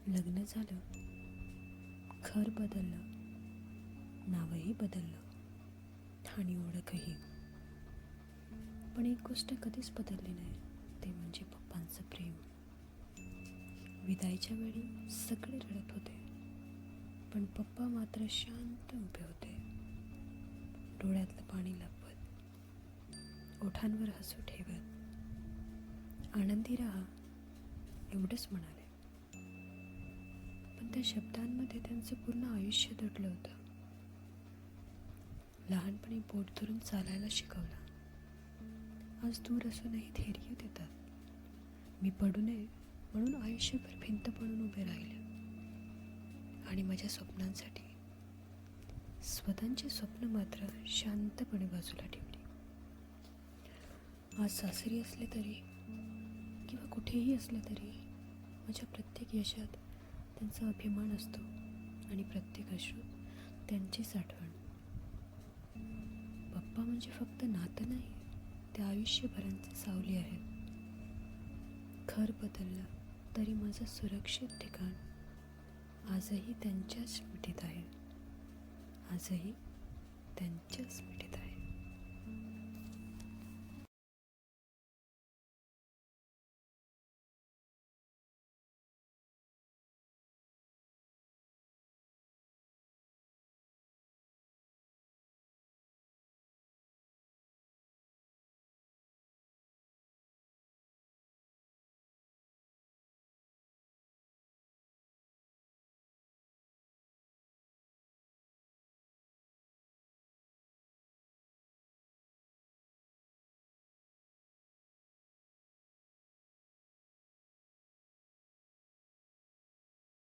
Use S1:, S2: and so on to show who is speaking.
S1: लग्न झालं, घर बदललं, नावही बदललं आणि ओळखही. पण एक गोष्ट कधीच बदलली नाही, ते म्हणजे पप्पांचं प्रेम. विदाईच्या वेळी सगळे रडत होते, पण पप्पा मात्र शांत उभे होते, डोळ्यातलं पाणी लपवत, ओठांवर हसू ठेवत. आनंदी राहा एवढंच म्हणाले, पण त्या शब्दांमध्ये त्यांचं पूर्ण आयुष्य दडलं होतं. लहानपणी पोट धरून चालायला शिकवलं, आज दूर असूनही धैर्य देतात. मी पडू नये म्हणून आयुष्यभर भिंत बनून उभे राहिले आणि माझ्या स्वप्नांसाठी स्वतःची स्वप्न मात्र शांतपणे बाजूला ठेवली. आज सासरी असले तरी किंवा कुठेही असले तरी माझ्या प्रत्येक यशात त्यांचा अभिमान असतो आणि प्रत्येक अश्रूत त्यांचीच आठवण. पप्पा म्हणजे फक्त नातं नाही, ते आयुष्यभरांचे सावली आहेत. घर बदललं तरी माझं सुरक्षित ठिकाण आजही त्यांच्याच मिठीत आहे, आजही त्यांच्याच मिठीत आहे.